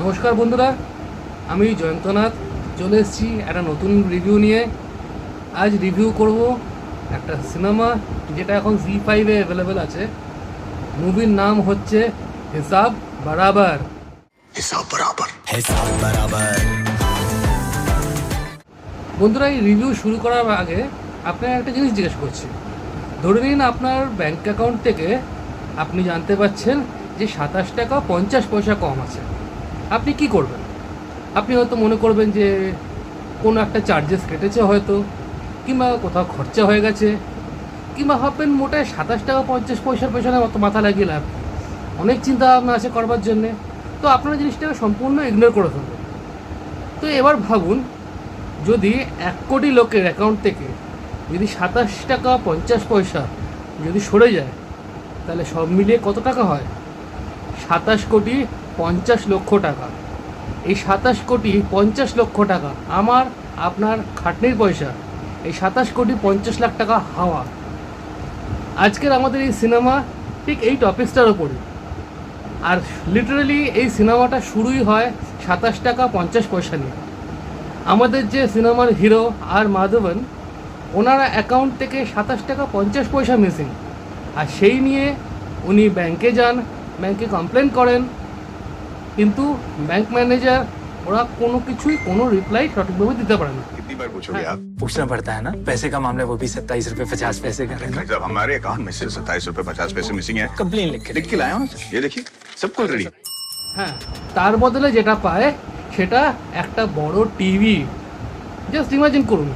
নমস্কার বন্ধুরা, আমি জয়ন্তনাথ চলে এসেছি একটা নতুন রিভিউ নিয়ে। আজ রিভিউ করব একটা সিনেমা যেটা এখন জি5-এ অ্যাভেলেবেল আছে। মুভির নাম হচ্ছে হিসাব বরাবর। হিসাব বরাবর, হিসাব বরাবর। বন্ধুরা, এই রিভিউ শুরু করার আগে আপনার একটা জিনিস জিজ্ঞেস করছি। ধরে নিন আপনার ব্যাংক অ্যাকাউন্ট থেকে আপনি জানতে পাচ্ছেন যে 27 টাকা 50 পয়সা কম আছে। আপনি কি করবেন? আপনি হয়তো মনে করবেন যে কোনো একটা চার্জেস কেটেছে হয়তো, কিংবা কোথাও খরচা হয়ে গেছে, কিংবা ভাববেন মোটায় 27 টাকা 50 পয়সার পেছনে অত মাথা লাগিয়ে লাভ, অনেক চিন্তা ভাবনা আছে করবার জন্যে। তো আপনারা জিনিসটাকে সম্পূর্ণ ইগনোর করে ফেলবেন। তো এবার ভাবুন, যদি 1 কোটি লোকের অ্যাকাউন্ট থেকে যদি 27 টাকা 50 পয়সা যদি সরে যায়, তাহলে সব মিলিয়ে কত টাকা হয়? 27 কোটি 50 লক্ষ টাকা। এই 27 কোটি 50 লক্ষ টাকা আমার আপনার খাটনির পয়সা। এই 27 কোটি 50 লাখ টাকা হাওয়া। আজকের আমাদের এই সিনেমা ঠিক এই টপিকসটার ওপরে। আর লিটারালি এই সিনেমাটা শুরুই হয় 27 টাকা 50 পয়সা নিয়ে। আমাদের যে সিনেমার হিরো আর মাধবন, ওনারা অ্যাকাউন্ট থেকে 27 টাকা 50 পয়সা মিসিং। আর সেই নিয়ে উনি ব্যাংকে যান, ব্যাংকে কমপ্লেন করেন, কিন্তু ব্যাংক ম্যানেজার ওরা কোনো কিছুই কোনো রিপ্লাই সঠিকভাবে দিতে পারে না। कितनी बार पूछोगे आप? पूछना पड़ता है ना। पैसे का मामला, वो भी 27 रुपए 50 पैसे का। जब हमारे अकाउंट में से 27 रुपए 50 पैसे मिसिंग है, कंप्लेन लिख लिख के लाया हूँ। ये देखिए, सब कुछ रेडी। হ্যাঁ, তার বদলে যেটা পায় সেটা একটা বড় টিভি। জাস্ট ইমাজিন করুন,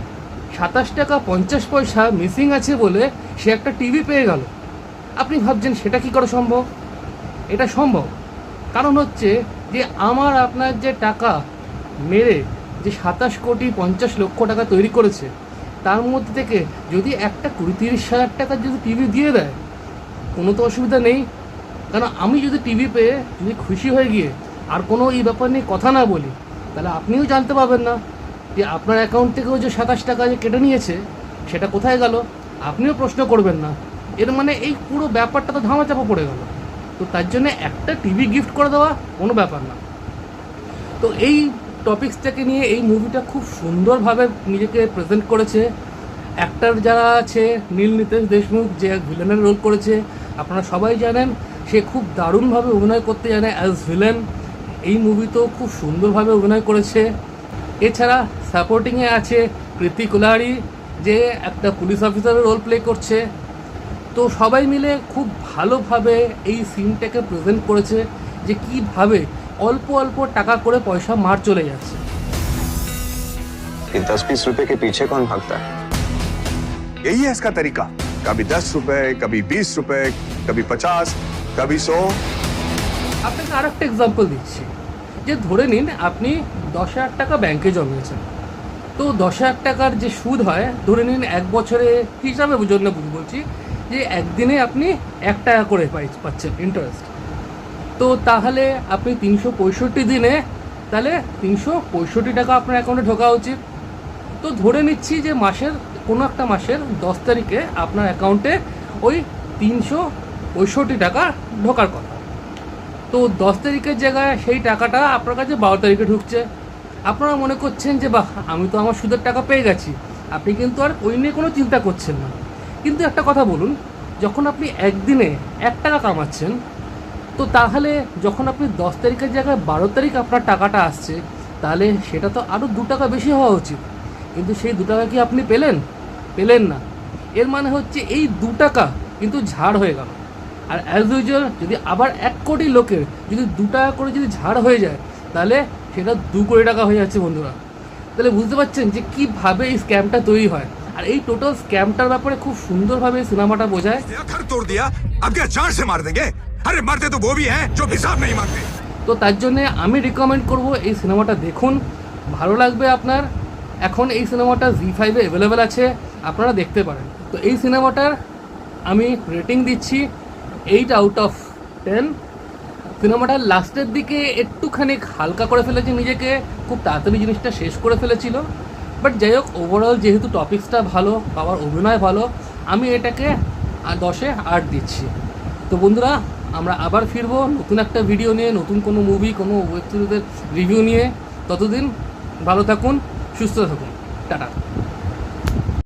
27 টাকা 50 পয়সা মিসিং আছে বলে সে একটা টিভি পেয়ে গেল। আপনি ভাবছেন সেটা কি করে সম্ভব? এটা সম্ভব, কারণ হচ্ছে যে আমার আপনার যে টাকা মেরে যে 27 কোটি 50 লক্ষ টাকা তৈরি করেছে, তার মধ্যে থেকে যদি একটা 20-30 হাজার টাকার যদি টিভি দিয়ে দেয়, কোনো তো অসুবিধা নেই। কারণ আমি যদি টিভি পেয়ে যদি খুশি হয়ে গিয়ে আর কোনো এই ব্যাপার নিয়ে কথা না বলি, তাহলে আপনিও জানতে পারবেন না যে আপনার অ্যাকাউন্ট থেকেও যে 27 টাকা যে কেটে নিয়েছে সেটা কোথায় গেল। আপনিও প্রশ্ন করবেন না। এর মানে এই পুরো ব্যাপারটা তো ধামাচাপা পড়ে গেল। তো তার জন্য একটা টিভি গিফট করে দেওয়া কোনো ব্যাপার না। তো এই টপিক্সটাকে নিয়ে এই মুভিটা খুব সুন্দরভাবে নিজেকে প্রেজেন্ট করেছে। অ্যাক্টর যারা আছে, নীল নিতেশ দেশমুখ যে ভিলেনের রোল করেছে, আপনারা সবাই জানেন সে খুব দারুণভাবে অভিনয় করতে জানে অ্যাজ ভিলেন। এই মুভিতেও খুব সুন্দরভাবে অভিনয় করেছে। এছাড়া সাপোর্টিংয়ে আছে কৃতি কুলারি, যে একটা পুলিশ অফিসারের রোল প্লে করছে। তো সবাই মিলে খুব ভালোভাবে এই সিনটাকে প্রেজেন্ট করেছে যে কীভাবে অল্প অল্প টাকা করে পয়সা মার চলে যাচ্ছে। ये 10-20 रुपए के पीछे कौन भागता है? यही है इसका तरीका। कभी 10 रुपए, कभी 20 रुपए, कभी 50, कभी 100। আপনাকে আর একটা এক্সাম্পল দিচ্ছি, যে ধরে নিন আপনি 10,000 টাকা ব্যাংকে জমিয়েছেন। তো 10,000 টাকার যে সুদ হয়, ধরে নিন 1 বছরে হিসাবে জন্য বলছি যে একদিনে আপনি 1 টাকা করে পাচ্ছেন ইন্টারেস্ট। তো তাহলে আপনি 365 দিনে তাহলে 365 টাকা আপনার অ্যাকাউন্টে ঢোকা উচিত। তো ধরে নিচ্ছি যে মাসের কোনো একটা মাসের 10 তারিখে আপনার অ্যাকাউন্টে ওই 365 টাকা ঢোকার কথা। তো 10 তারিখের জায়গায় সেই টাকাটা আপনার কাছে 12 তারিখে ঢুকছে। আপনারা মনে করছেন যে বাহ, আমি তো আমার সুদের টাকা পেয়ে গেছি। আপনি কিন্তু আর ওই নিয়ে কোনো চিন্তা করছেন না। কিন্তু একটা কথা বলুন, যখন আপনি একদিনে 1 টাকা কামাচ্ছেন, তো তাহলে যখন আপনি 10 তারিখের জায়গায় 12 তারিখ আপনার টাকাটা আসছে, তাহলে সেটা তো আরও 2 টাকা বেশি হওয়া উচিত। কিন্তু সেই 2 টাকা কি আপনি পেলেন না। এর মানে হচ্ছে এই 2 টাকা কিন্তু ঝাড় হয়ে গেল। আর অ্যাজ ইউজুয়াল যদি আবার 1 কোটি লোকের যদি 2 টাকা করে যদি ঝাড় হয়ে যায়, তাহলে সেটা 2 কোটি টাকা হয়ে যাচ্ছে বন্ধুরা। তাহলে বুঝতে পারছেন যে কীভাবে এই স্ক্যামটা তৈরি হয়। আর এই টোটাল স্ক্যামটার ব্যাপারে খুব সুন্দরভাবে সিনেমাটা বোঝায়। घर तोड़ दिया, अब क्या जान से मार देंगे? अरे मरते तो वो भी हैं जो हिसाब नहीं मांगते। তো তার জন্যে আমি রিকমেন্ড করব এই সিনেমাটা দেখুন, ভালো লাগবে আপনার। এখন এই সিনেমাটা জি5-এ অ্যাভেলেবেল আছে, আপনারা দেখতে পারেন। তো এই সিনেমাটার আমি রেটিং দিচ্ছি 8/10। সিনেমাটার লাস্টের দিকে একটুখানি হালকা করে ফেলেছে নিজেকে, খুব তাড়াতাড়ি জিনিসটা শেষ করে ফেলেছিল। বাট যাই হোক, ওভারঅল যেহেতু টপিক্সটা ভালো, বাবার অভিনয় ভালো, আমি এটাকে 10-এ 8 দিচ্ছি। তো বন্ধুরা, আমরা আবার ফিরবো নতুন একটা ভিডিও নিয়ে, নতুন কোনো মুভি, কোনো ওয়েব সিরিজের রিভিউ নিয়ে। ততদিন ভালো থাকুন, সুস্থ থাকুন, টাটা।